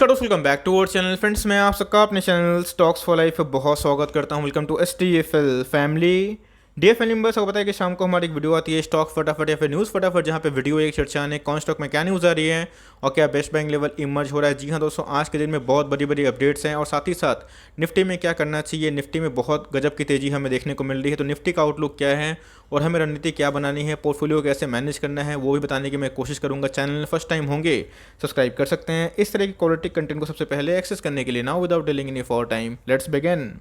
नमस्कार दोस्तों, welcome back to our channel. Friends, मैं आप सबका अपने चैनल स्टॉक्स फॉर लाइफ बहुत स्वागत करता हूं। Welcome to STFL family. Dear family members, आपको पता है कि शाम को हमारी एक वीडियो आती है स्टॉक फटाफट या फिर न्यूज़ फटाफट, जहां पे वीडियो एक चर्चा ने कौन स्टॉक में क्या न्यूज़ आ रही है और क्या बेस्ट बाइंग लेवल इमर्ज हो रहा है। जी हाँ दोस्तों, आज के दिन में बहुत बड़ी बड़ी अपडेट्स हैं और साथ ही साथ निफ्टी में क्या करना चाहिए। निफ्टी में बहुत गजब की तेज़ी हमें देखने को मिल रही है, तो निफ्टी का आउटलुक क्या है और हमें रणनीति क्या बनानी है, पोर्टफोलियो कैसे मैनेज करना है, वो भी बताने की मैं कोशिश करूंगा। चैनल में फर्स्ट टाइम होंगे सब्सक्राइब कर सकते हैं इस तरह की क्वालिटी कंटेंट को सबसे पहले एक्सेस करने के लिए। Now without delaying any for time, let's begin.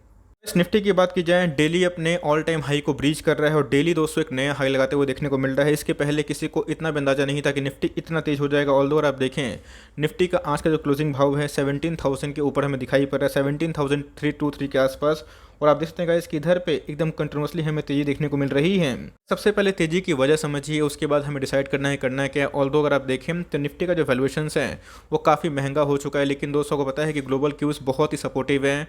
इस निफ्टी की बात की जाए, डेली अपने ऑल टाइम हाई को ब्रीच कर रहा है और डेली दोस्तों एक नया हाई लगाते हुए देखने को मिल रहा है। इसके पहले किसी को इतना भी अंदाजा नहीं था कि निफ्टी इतना तेज हो जाएगा। ऑल्दो अगर आप देखें, निफ्टी का आज का जो क्लोजिंग भाव है 17,000 के ऊपर हमें दिखाई पड़ रहा है, 17,323 के आसपास। और आप देख सकते हैं गाइस कि इधर पे एकदम कंटिन्यूसली हमें तेजी देखने को मिल रही है। सबसे पहले तेजी की वजह समझिए, उसके बाद हमें डिसाइड करना है क्या। ऑल्दो अगर आप देखें तो निफ्टी का जो वैल्यूएशंस है वो काफ़ी महंगा हो चुका है, लेकिन दोस्तों को पता है कि ग्लोबल क्यूज बहुत ही सपोर्टिव है।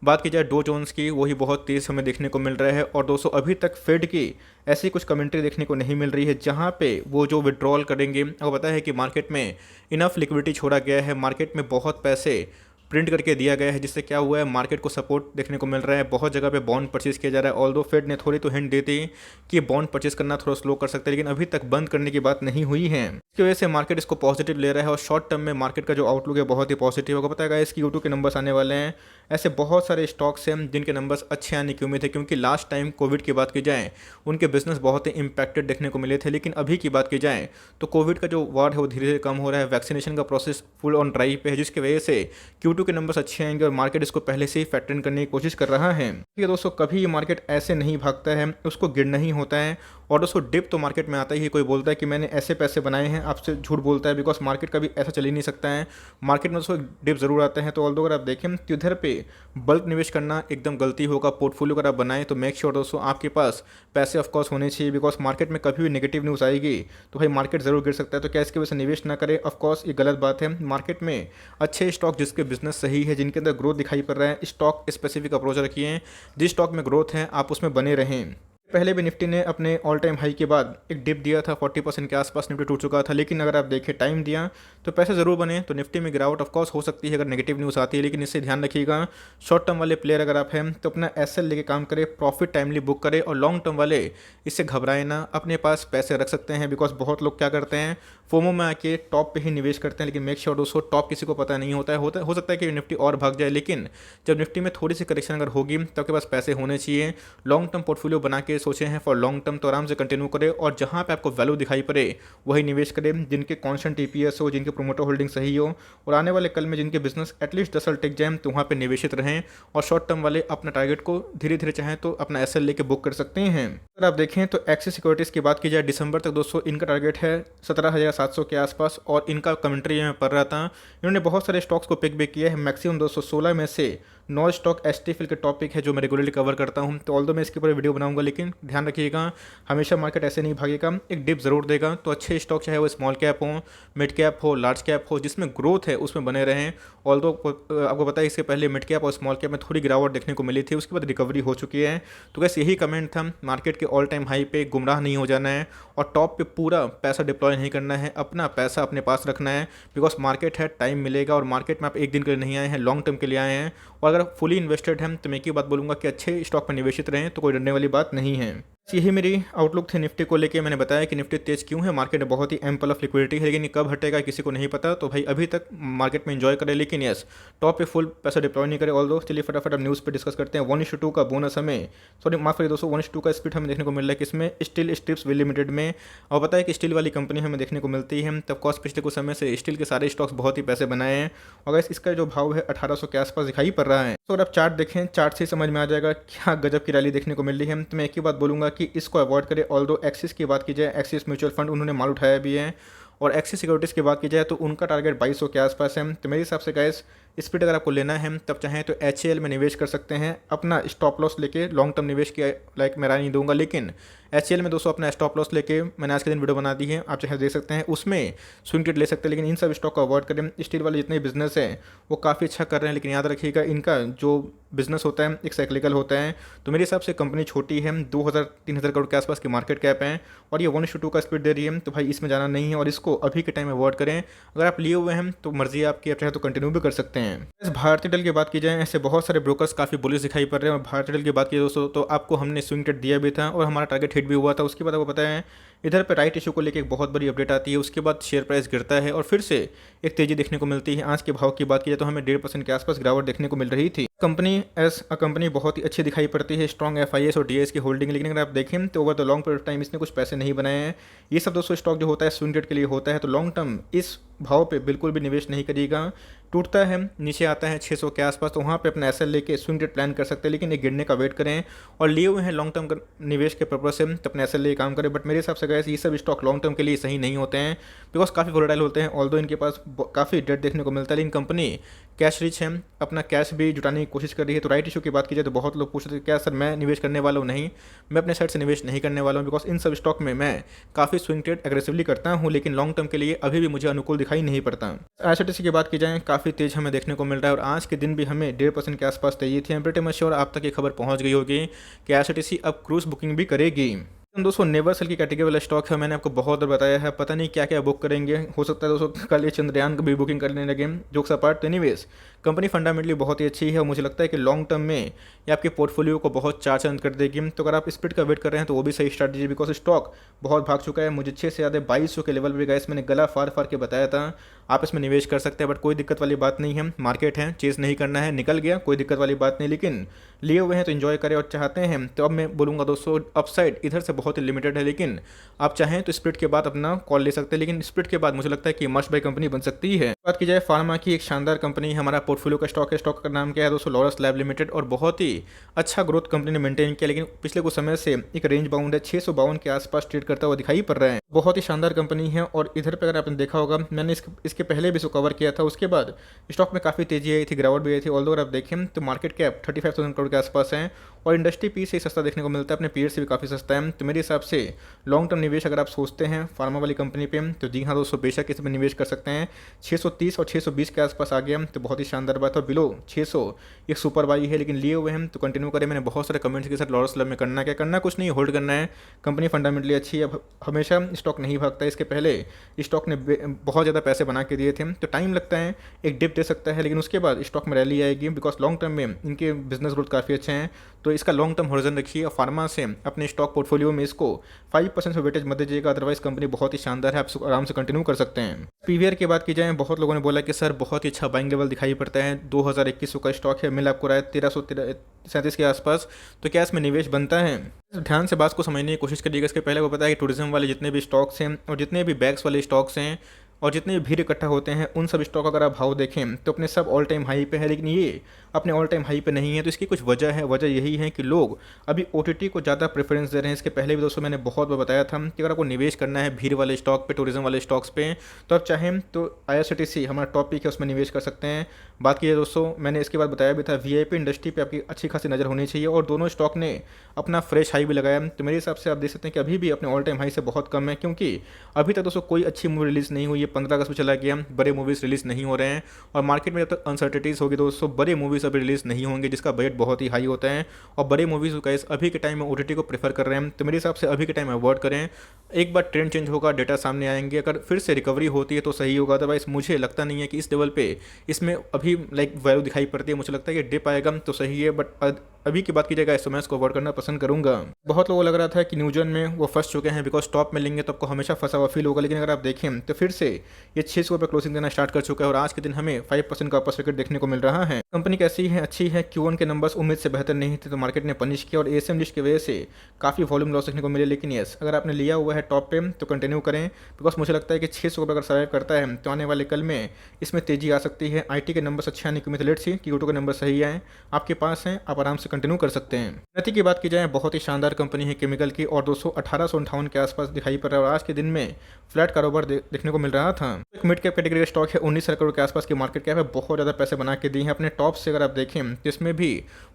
बात की जाए डो जोन्स की, वही बहुत तेज़ हमें देखने को मिल रहा है। और दोस्तों अभी तक फेड की ऐसी कुछ कमेंट्री देखने को नहीं मिल रही है जहां पे वो जो विड्रॉल करेंगे। आपको पता है कि मार्केट में इनफ लिक्विडिटी छोड़ा गया है, मार्केट में बहुत पैसे प्रिंट करके दिया गया है, जिससे क्या हुआ है मार्केट को सपोर्ट देखने को मिल रहा है। बहुत जगह पे बॉन्ड परचेज किया जा रहा है। ऑल्दो फेड ने थोड़ी तो हिंट दी थी कि बॉन्ड परचेज करना थोड़ा स्लो कर सकते हैं, लेकिन अभी तक बंद करने की बात नहीं हुई है। इसकी वजह से मार्केट इसको पॉजिटिव ले रहा है और शॉर्ट टर्म में मार्केट का जो आउटलुक है बहुत ही पॉजिटिव होगा। पता है इसकी यूट्यूब के नंबर्स आने वाले हैं। ऐसे बहुत सारे स्टॉक्स हैं जिनके नंबर्स अच्छे आने की उम्मीद है, क्योंकि लास्ट टाइम कोविड की बात की जाए उनके बिजनेस बहुत ही इंपैक्टेड देखने को मिले थे। लेकिन अभी की बात की जाए तो कोविड का जो वार्ड है वो धीरे धीरे कम हो रहा है, वैक्सीनेशन का प्रोसेस फुल ऑन ड्राइव पे है, जिसकी वजह से Q2 के नंबर्स अच्छे आएंगे और मार्केट इसको पहले से ही फैक्टर इन करने की कोशिश कर रहा है। ये दोस्तों कभी ये मार्केट ऐसे नहीं भागता है, उसको गिरना ही होता है। और दोस्तों डिप तो मार्केट में आता ही, कोई बोलता है कि मैंने ऐसे पैसे बनाए हैं, आपसे झूठ बोलता है, बिकॉज मार्केट कभी ऐसा चल ही नहीं सकता है। मार्केट में दोस्तों डिप जरूर आते हैं। तो ऑल्दो अगर आप देखें तो इधर पे बल्क निवेश करना एकदम गलती होगा। पोर्टफोलियो अगर आप बनाएं तो मेक श्योर दोस्तों आपके पास पैसे ऑफकोर्स होने चाहिए, बिकॉज मार्केट में कभी भी नेगेटिव न्यूज़ आएगी तो भाई मार्केट जरूर गिर सकता है। तो क्या इसकी वजह से निवेश ना करें, ऑफकोर्स ये गलत बात है। मार्केट में अच्छे स्टॉक जिसके बिजनेस सही है, जिनके अंदर ग्रोथ दिखाई पड़ रहा है, स्टॉक स्पेसिफिक अप्रोच रखिए। जिस स्टॉक में ग्रोथ है आप उसमें बने रहें। पहले भी निफ्टी ने अपने ऑल टाइम हाई के बाद एक डिप दिया था, 40% के आसपास निफ्टी टूट चुका था, लेकिन अगर आप देखें टाइम दिया तो पैसे ज़रूर बने। तो निफ्टी में गिरावट ऑफकोर्स हो सकती है अगर नेगेटिव न्यूज़ आती है, लेकिन इससे ध्यान रखिएगा शॉर्ट टर्म वाले प्लेयर अगर आप हैं तो अपना एसएल लेके काम करें, प्रॉफिट टाइमली बुक करें। और लॉन्ग टर्म वाले इससे घबराए ना, अपने पास पैसे रख सकते हैं। बिकॉज बहुत लोग क्या करते हैं, फोमो में आके टॉप पे ही निवेश करते हैं, लेकिन मेक श्योर दोस्तों टॉप किसी को पता नहीं होता है। हो सकता है कि निफ्टी और भाग जाए, लेकिन जब निफ्टी में थोड़ी सी करेक्शन अगर होगी तो आपके पास पैसे होने चाहिए। लॉन्ग टर्म पोर्टफोलियो बना के सोचे हैं फॉर लॉन्ग टर्म, तो आराम से कंटिन्यू करें और जहां पे आपको वैल्यू दिखाई पड़े वही निवेश करें, जिनके कांस्टेंट EPS हो, जिनके प्रोमोटर होल्डिंग सही हो और आने वाले कल में जिनके बिजनेस एटलीस्ट 10 साल टिक जाए, तो वहाँ पे निवेशित रहें। और शॉर्ट टर्म वाले अपना टारगेट को धीरे धीरे चाहें तो अपना एसएल लेके बुक कर सकते हैं। अगर आप देखें तो एक्सिस सिक्योरिटीज़ की बात की जाए, दिसंबर तक दोस्तों इनका टारगेट है 17,700 के आसपास और इनका कमेंट्री में पढ़ रहा था। इन्होंने बहुत सारे स्टॉक्स को पिक भी किया है, मैक्सिमम 216 में से 9 स्टॉक STFL के टॉपिक है जो मैं रेगुलरली कवर करता हूं। तो ऑल्दो मैं इसके ऊपर वीडियो बनाऊंगा, लेकिन ध्यान रखिएगा हमेशा मार्केट ऐसे नहीं भागेगा, एक डिप जरूर देगा। तो अच्छे स्टॉक चाहे वो स्मॉल कैप हो, मिड कैप हो, लार्ज कैप हो, जिसमें ग्रोथ है उसमें बने रहें। ऑल्दो आपको पता है इससे पहले मिड कैप और स्मॉल कैप में थोड़ी गिरावट देखने को मिली थी, उसके बाद रिकवरी हो चुकी है। तो कैसे यही कमेंट था, मार्केट के ऑल टाइम हाई पे गुमराह नहीं हो जाना है और टॉप पे पूरा पैसा डिप्लॉय नहीं करना है, अपना पैसा अपने पास रखना है। बिकॉज मार्केट है, टाइम मिलेगा और मार्केट में आप एक दिन के लिए नहीं आए हैं, लॉन्ग टर्म के लिए आए हैं। और अगर फुली इन्वेस्टेड हैं तो मैं एक ही बात बोलूँगा कि अच्छे स्टॉक में निवेशित रहें, तो कोई डरने वाली बात नहीं है। यही मेरी आउटलुक थी निफ्टी को लेके। मैंने बताया कि निफ्टी तेज क्यों है, मार्केट में बहुत ही एम्पल ऑफ लिक्विडिटी है, लेकिन ये कब हटेगा किसी को नहीं पता। तो भाई अभी तक मार्केट में एंजॉय करें, लेकिन यस टॉप पे फुल पैसा डिप्लॉय नहीं करें। ऑल्दो चलिए फटाफट अब न्यूज़ पे डिस्कस करते हैं। 1:2 का बोनस हमें, सॉरी माफ करिए दोस्तों, 1:2 का स्पीड हमें देखने को मिल रहा है किसमें, स्टील स्ट्रिप्स लिमिटेड में। और पता है कि स्टील वाली कंपनी हमें देखने को मिलती है, तब कॉस्ट पिछले कुछ समय से स्टील के सारे स्टॉक्स बहुत ही पैसे बनाए हैं और इसका जो भाव है 1800 के आसपास दिखाई पड़ रहा है। तो अगर आप चार्ट देखें, चार्ट से समझ में आ जाएगा क्या गजब की रैली देखने को मिल रही है। तो मैं एक ही बात बोलूँगा कि इसको अवॉइड करें। ऑल्दो एक्सिस की बात की जाए, एक्सिस म्यूचुअल फंड उन्होंने माल उठाया भी है और एक्सिस सिक्योरिटीज़ की बात की जाए तो उनका टारगेट 2200 के आसपास है। तो मेरे हिसाब से गाइस स्पीड अगर आपको लेना है तब चाहें तो HAL में निवेश कर सकते हैं, अपना स्टॉप लॉस लेके लॉन्ग टर्म निवेश की लाइक मैं राय नहीं दूंगा, लेकिन HAL में दोस्तों अपना स्टॉप लॉस लेके मैंने आज के दिन वीडियो बना दी है, आप चाहे देख सकते हैं, उसमें स्विंग ट्रेड ले सकते हैं। लेकिन इन सब स्टॉक को अवॉइड करें। स्टील वाले जितने बिजनेस हैं वो काफ़ी अच्छा कर रहे हैं, लेकिन याद रखिएगा इनका जो बिजनेस होता है एक साइक्लिकल होता है। तो मेरे हिसाब से कंपनी छोटी है, 2000-3000 करोड़ के आसपास की मार्केट कैप है और ये 1:2 का स्पीड दे रही है, तो भाई इसमें जाना नहीं है और इसको अभी के टाइम अवॉइड करें। अगर आप लिए हुए हैं तो मर्जी आपकी, आप चाहे तो कंटिन्यू भी कर सकते हैं। इस भारतीय एयरटेल की बात की जाए, ऐसे बहुत सारे ब्रोकर्स काफ़ी बुलिश दिखाई पड़ रहे हैं और भारतीय एयरटेल की बात की दोस्तों तो आपको हमने स्विंग ट्रेड दिया भी था और हमारा टारगेट हिट भी हुआ था। उसके बाद आपको पता है इधर पे राइट इशू को लेकर एक बहुत बड़ी अपडेट आती है, उसके बाद शेयर प्राइस गिरता है और फिर से एक तेजी देखने को मिलती है। आज के भाव की बात की जाए तो हमें 1.5% के आसपास गिरावट देखने को मिल रही थी। कंपनी एज अ कंपनी बहुत ही अच्छी दिखाई पड़ती है, स्ट्रॉन्ग FIS और DIS की होल्डिंग, लेकिन अगर आप देखें तो over the long period of time इसने कुछ पैसे नहीं बनाए हैं। ये सब दोस्तों स्टॉक जो होता है स्विंग ट्रेड के लिए होता है, तो लॉन्ग टर्म इस भाव पे बिल्कुल भी निवेश नहीं करिएगा। टूटता है, नीचे आता है 600 के आसपास, तो वहाँ पे अपना SL लेके स्विंग ट्रेड प्लान कर सकते हैं, लेकिन ये गिरने का वेट करें और लिए हुए हैं लॉन्ग टर्म निवेश के पर्पज से तो अपने SL लेके काम करें। बट मेरे हिसाब से गाइस ये सब स्टॉक लॉन्ग टर्म के लिए सही नहीं होते हैं, बिकॉज काफ़ी वोलेटाइल होते हैं। ऑल्दो इनके पास काफ़ी डेट देखने को मिलता है, लेकिन कंपनी कैश रिच है, अपना कैश भी जुटाने की कोशिश कर रही है। तो राइट इशू की बात की जाए तो बहुत लोग पूछ रहे थे क्या सर मैं निवेश करने वाला हूँ, नहीं मैं अपने साइड से निवेश नहीं करने वाला हूँ, बिकॉज इन सब स्टॉक में मैं काफ़ी स्विंग ट्रेड एग्रेसिवली करता हूँ, लेकिन लॉन्ग टर्म के लिए अभी भी मुझे अनुकूल दिखाई नहीं पड़ता। IRCTC की बात की जाए काफ़ी तेज हमें देखने को मिल रहा है और आज के दिन भी हमें 1.5% के आसपास तेजी थी। प्रीटी मच श्योर आप तक ये खबर पहुँच गई होगी कि IRCTC अब क्रूज बुकिंग भी करेगी। दोस्तों नेवर सेल की कैटेगरी वाला स्टॉक है, मैंने आपको बहुत बार बताया है, पता नहीं क्या क्या बुक करेंगे, हो सकता है दोस्तों कल ये चंद्रयान को भी बुकिंग करने लगे। जोक्स अपार्ट, तो एनीवेज कंपनी फंडामेंटली बहुत ही अच्छी है और मुझे लगता है कि लॉन्ग टर्म में ये आपके पोर्टफोलियो को बहुत चार चांद कर देगी। तो अगर आप स्प्लिट का वेट कर रहे हैं तो वो भी सही स्ट्रैटेजी, बिकॉज स्टॉक बहुत भाग चुका है। मुझे 6 से ज़्यादा 2200 के लेवल पर गाइस मैंने गला फाड़ फाड़ के बताया था आप इसमें निवेश कर सकते हैं, बट कोई दिक्कत वाली बात नहीं है। मार्केट है, चेस नहीं करना है, निकल गया कोई दिक्कत वाली बात नहीं, लेकिन लिए हुए हैं तो इन्जॉय करें और चाहते हैं तो अब मैं बोलूँगा दोस्तों अपसाइड इधर से बहुत ही लिमिटेड है, लेकिन आप चाहें तो स्प्लिट के बाद अपना कॉल ले सकते हैं, लेकिन स्प्लिट के बाद मुझे लगता है कि मस्ट बाय कंपनी बन सकती है। बात की जाए फार्मा की, एक शानदार कंपनी हमारा पोर्टफोलियो का स्टॉक है। स्टॉक का नाम क्या है दोस्तों, लॉरस लैब लिमिटेड, और बहुत ही अच्छा ग्रोथ कंपनी ने मेंटेन किया, लेकिन पिछले कुछ समय से एक रेंज बाउंड है 652 के आसपास ट्रेड करता हुआ दिखाई पड़ रहा है। बहुत ही शानदार कंपनी है और इधर पर अगर आपने देखा होगा मैंने इसके पहले भी इसको कवर किया था, उसके बाद स्टॉक में काफ़ी तेजी आई थी, गिरावट भी आई थी। ऑल्दो अगर आप देखें तो मार्केट कैप 35,000 करोड़ के आसपास है और इंडस्ट्री पी से सस्ता देखने को मिलता है, अपने पीयर से भी काफ़ी सस्ता है। तो मेरे हिसाब से लॉन्ग टर्म निवेश अगर आप सोचते हैं फार्मा वाली कंपनी पे तो जी हाँ दोस्तों बेशक इसमें निवेश कर सकते हैं। 630 और 620 के आसपास आ गया तो बहुत ही शानदार बात है। और बिलो 600 एक सुपर बाई है, लेकिन लिए हुए हैं तो कंटिन्यू करें। मैंने बहुत सारे कमेंट्स के साथ लॉरस लैब में करना क्या, करना कुछ नहीं, होल्ड करना है। कंपनी फंडामेंटली अच्छी है, हमेशा स्टॉक नहीं भागता है। इसके पहले स्टॉक ने बहुत ज़्यादा पैसे बना के दिए थे, तो टाइम लगता है, एक डिप दे सकता है, लेकिन उसके बाद स्टॉक में रैली आएगी, बिकॉज लॉन्ग टर्म में इनके बिजनेस ग्रोथ काफ़ी अच्छे हैं। तो इसका लॉन्ग टर्म होरिजन रखिए और फार्मा से अपने स्टॉक पोर्टफोलियो में इसको 5% से वेटेज मत दीजिएगा, अदरवाइज कंपनी बहुत ही शानदार है, आप आराम से कंटिन्यू कर सकते हैं। PVR की बात की जाए, बहुत लोगों ने बोला कि सर बहुत ही अच्छा बाइंग लेवल दिखाई पड़ता है, 2021 का स्टॉक है, मिल आपको रहा है 1337 के आसपास, तो क्या इसमें निवेश बनता है? ध्यान से बात को समझने की कोशिश करिएगा। इसके पहले को पता है कि टूरिज्म वाले जितने भी स्टॉक्स हैं और जितने भी बैग्स वाले स्टॉक्स हैं और जितने भी भीड़ इकट्ठा होते हैं उन सब स्टॉक अगर आप भाव देखें तो अपने सब ऑल टाइम हाई पे है, लेकिन ये अपने ऑल टाइम हाई पे नहीं है। तो इसकी कुछ वजह है, वजह यही है कि लोग अभी OTT को ज़्यादा प्रेफरेंस दे रहे हैं। इसके पहले भी दोस्तों मैंने बहुत बार बताया था कि अगर आपको निवेश करना है भीड़ वाले स्टॉक पे, टूरिज्म वाले स्टॉक्स पे, तो आप चाहें तो IRCTC हमारा टॉपिक है उसमें निवेश कर सकते हैं। बात की दोस्तों मैंने इसके बाद बताया भी था VIP इंडस्ट्री पर आपकी अच्छी खासी नज़र होनी चाहिए और दोनों स्टॉक ने अपना फ्रेश हाई भी लगाया। तो मेरे हिसाब से आप देख सकते हैं कि अभी भी अपने ऑल टाइम हाई से बहुत कम है, क्योंकि अभी तक दोस्तों कोई अच्छी मूवी रिलीज़ नहीं हुई है। 15 अगस्त में चला गया, बड़े मूवीज़ रिलीज़ नहीं हो रहे हैं और मार्केट में जब तक अनसर्टिटीज़ होगी दोस्तों बड़े मूवीज़ अभी रिलीज़ नहीं होंगे, जिसका बजट बहुत ही हाई होता है और बड़े मूवीज़ गाइस अभी के टाइम में OTT को प्रेफर कर रहे हैं। तो मेरे हिसाब से अभी के टाइम में अवॉइड करें। एक बार ट्रेंड चेंज होगा, डेटा सामने आएंगे, अगर फिर से रिकवरी होती है तो सही होगा, अदरवाइज मुझे लगता नहीं है कि इस लेवल पे इसमें अभी वैल्यू दिखाई पड़ती है। मुझे लगता है कि डिप आएगा तो सही है, बट अभी की बात की जाएगा इस समय इसको अवॉइड करना पसंद करूंगा। बहुत लोगों को लग रहा था कि न्यूजन में वो फंस चुके हैं, बिकॉज टॉप में लेंगे तो आपको हमेशा फंसा हुआ फील होगा, लेकिन अगर आप देखें तो फिर से ये 600 पे क्लोजिंग देना स्टार्ट कर चुका है और आज के दिन हमें 5% का वापस विकेट देखने को मिल रहा है। कंपनी कैसी है, अच्छी है। Q1 के नंबर्स उम्मीद से बेहतर नहीं थे तो मार्केट ने पनिश किया और ASM लिस्ट की वजह से काफ़ी वॉल्यूम लॉस देखने को मिले, लेकिन यस अगर आपने लिया हुआ है टॉप पे तो कंटिन्यू करें, बिकॉज मुझे लगता है कि 600 अगर सर्वाइव करता है तो आने वाले कल में इसमें तेजी आ सकती है। IT के नंबर्स अच्छे आने की उम्मीद लेट सी, Q2 के नंबर सही आए आपके पास हैं, आप आराम से कंटिन्यू कर सकते हैं। उन्नति की बात की जाए, बहुत ही शानदार कंपनी है केमिकल की और 1858 के आसपास दिखाई पड़ रहा है और आज के दिन में फ्लैट कारोबार देखने को मिल रहा था। एक मिड कैप कैटेगरी का स्टॉक है, 19 करोड़ के आसपास की मार्केट कैप है, बहुत ज़्यादा पैसे बना के दी है अपने टॉप से। अगर आप देखें तो इसमें भी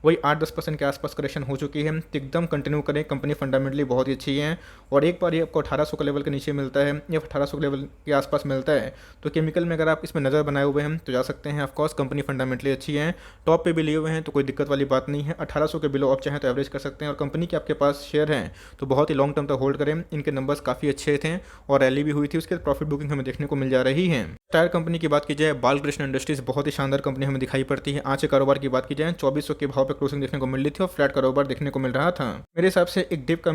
वही 8-10% के आसपास करेक्शन हो चुकी है, तो एकदम कंटिन्यू करें। कंपनी फंडामेंटली बहुत ही अच्छी है और एक बार ये आपको 1800 के लेवल के नीचे मिलता है या 1800 के लेवल के आसपास मिलता है तो केमिकल में अगर आप इसमें नज़र बनाए हुए हैं तो जा सकते हैं। ऑफकोर्स कंपनी फंडामेंटली अच्छी है, टॉप पे भी लिए हुए हैं तो कोई दिक्कत वाली बात नहीं है। 1800 के बिलो आप चाहें तो एवरेज कर सकते हैं और कंपनी के आपके पास शेयर हैं तो बहुत ही लॉन्ग टर्म तक होल्ड करें। इनके नंबर्स काफ़ी अच्छे थे और रैली भी हुई थी, उसके प्रॉफिट बुकिंग हमें देखने को मिल जा रही है। टायर कंपनी की बात की जाए, बालकृष्ण इंडस्ट्रीज बहुत ही शानदार कंपनी हमें दिखाई पड़ती है। आज के कारोबार की बात की जाए 2400 के भाव पर क्लोजिंग देखने को मिल रही थी और फ्लैट कारोबार देखने को मिल रहा था। मेरे हिसाब से एक डिप का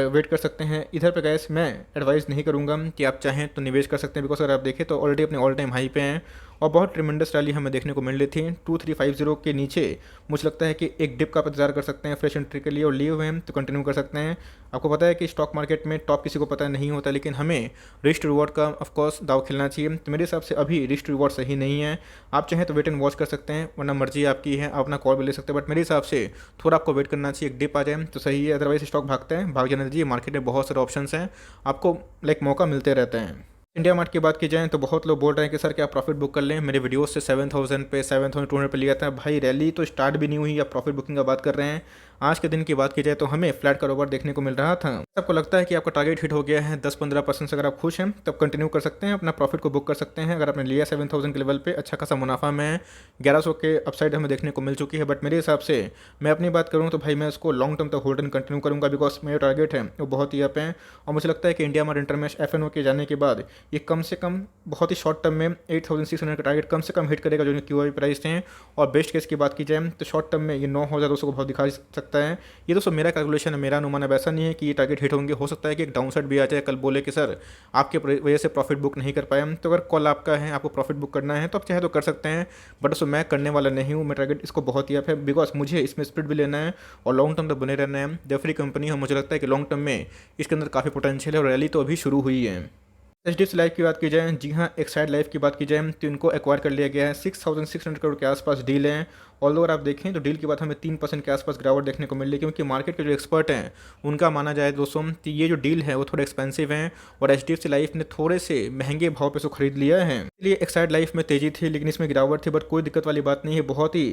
वेट कर सकते हैं इधर पे। गैस मैं एडवाइस नहीं करूंगा कि आप चाहें तो निवेश कर सकते हैं, बिकॉज अगर आप देखें तो ऑलरेडी अपने ऑल टाइम हाई पे हैं और बहुत ट्रिमेंडस रैली हमें देखने को मिल रही थी। 2350 के नीचे मुझे लगता है कि एक डिप का इंतजार कर सकते हैं फ्रेश एंट्री के लिए और लिए हुए हैं तो कंटिन्यू कर सकते हैं। आपको पता है कि स्टॉक मार्केट में टॉप किसी को पता नहीं होता, लेकिन हमें रिस्क रिवॉर्ड का ऑफकोर्स दाव खेलना चाहिए। तो मेरे हिसाब से अभी रिस्क रिवॉर्ड सही नहीं है। आप चाहें तो वेट एंड वॉच कर सकते हैं, वरना मर्जी आपकी है, आप अपना कॉल भी ले सकते हैं। बट मेरे हिसाब से थोड़ा आपको वेट करना चाहिए, एक डिप आ जाए तो सही है, अदरवाइज स्टॉक भागता है, भाग जाने दीजिए। मार्केट में बहुत सारे ऑप्शंस हैं, आपको मौका मिलते रहते हैं। इंडिया मार्ट की बात की जाए तो बहुत लोग बोल रहे हैं कि सर क्या प्रॉफिट बुक कर लें। मेरे वीडियोस से 7000 पे 7200 पे लिया था भाई, रैली तो स्टार्ट भी नहीं हुई, आप प्रॉफिट बुकिंग का बात कर रहे हैं। आज के दिन की बात की जाए तो हमें फ्लैट कारोबार देखने को मिल रहा था। आपको लगता है कि आपका टारगेट हिट हो गया है 10-15% से, अगर आप खुश हैं तब कंटिन्यू कर सकते हैं, अपना प्रॉफिट को बुक कर सकते हैं। अगर आपने लिया 7000 के लेवल पे अच्छा खासा मुनाफा में 1100 के अपसाइड हमें देखने को मिल चुकी है। बट मेरे हिसाब से मैं अपनी बात करूँ तो भाई मैं इसको लॉन्ग टर्म तक होल्ड एंड कंटिन्यू करूँगा, बिकॉज मेरा टारगेट है वो बहुत ही अप है और मुझे लगता है कि इंडिया मार्ट इंटरमेश FNO के जाने के बाद ये कम से कम बहुत ही शॉर्ट टर्म में 8600 का टारगेट कम से कम हिट करेगा जो QI प्राइस थे। और बेस्ट केस की बात की जाए तो शॉर्ट टर्म में ये 9200 को बहुत दिखा सकता है। ये दोस्तों मेरा कैलकुलेशन है, मेरा अनुमान है, वैसा नहीं है कि ये टारगेट हिट होंगे। हो सकता है कि एक डाउन साइड भी आ जाए, कल बोले कि सर आपके वजह से प्रॉफिट बुक नहीं कर पाए। तो अगर कॉल आपका है, आपको प्रॉफिट बुक करना है तो आप चाहे तो कर सकते हैं, बट दोस्तों मैं करने वाला नहीं हूँ। मेरा टारगेट इसको बहुत ही अप है, बिकॉज मुझे इसमें स्प्लिट भी लेना है और लॉन्ग टर्म तक बने रहना है। डेफरी कंपनी है, मुझे लगता है कि लॉन्ग टर्म में इसके अंदर काफ़ी पोटेंशियल है और रैली तो अभी शुरू हुई है। HDFC लाइफ की बात की जाए, जी हाँ एक्साइड लाइफ की बात की जाए तो इनको एक्वायर कर लिया गया है। 6600 करोड़ के आसपास डील है। ऑल्दो अगर आप देखें तो डील के बाद हमें 3% के आसपास गिरावट देखने को मिल रही है, क्योंकि मार्केट के जो एक्सपर्ट हैं उनका माना जाए दोस्तों तो ये जो डील है वो थोड़ा एक्सपेंसिव है और HDFC लाइफ ने थोड़े से महंगे भाव पे इसको खरीद लिया है। इसलिए एक्साइड लाइफ में तेजी थी लेकिन इसमें गिरावट थी, बट कोई दिक्कत वाली बात नहीं है। बहुत ही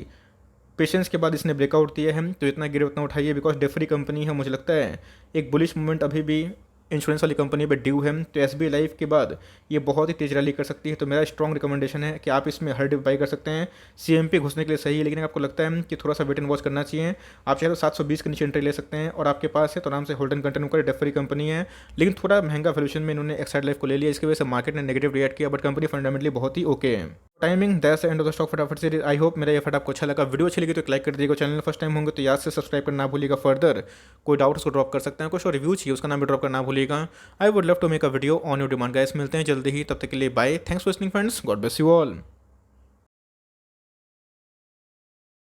पेशेंस के बाद इसने ब्रेकआउट दिया है, तो इतना गिरे उतना उठाइए, बिकॉज डेफरी कंपनी है। मुझे लगता है एक बुलिश मूवमेंट अभी भी इंश्योरेंस वाली कंपनी पे ड्यू है, तो SBI लाइफ के बाद ये बहुत ही तेज रैली कर सकती है। तो मेरा स्ट्रॉन्ग रिकमेंडेशन है कि आप इसमें हर डिप बाई कर सकते हैं। CMP घुसने के लिए सही है, लेकिन आपको लगता है कि थोड़ा सा वेट एंड वॉच करना चाहिए, आप चाहे तो 720 के नीचे एंट्री ले सकते हैं और आपके पास है तो आराम से होल्ड एंड कंटिन्यू करें। डेफरी कंपनी है लेकिन थोड़ा महंगा वैल्यूएशन में इन्होंने एक्साइड लाइफ को ले लिया, इसकी वजह से मार्केट ने नेगेटिव रिएक्ट किया, बट कंपनी फंडामेंटली बहुत ही ओके है। Timing that's the end of the stock फटाफट सीरीज। आई होप मेरा ये फटाफट आपको अच्छा लगा। वीडियो अच्छी लगी तो लाइक कर दीजिएगा, चैनल फर्स्ट टाइम होंगे तो याद से सब्सक्राइब करना ना भूलिएगा। फर्दर कोई डाउट उसको ड्रॉप कर सकते हैं, कुछ और रिव्यू चाहिए उसका नाम भी ड्रॉप करना भूलिएगा। I would love to make a video on your demand guys. मिलते हैं जल्दी ही, तब तक के लिए bye. Thanks for listening friends, God bless you all.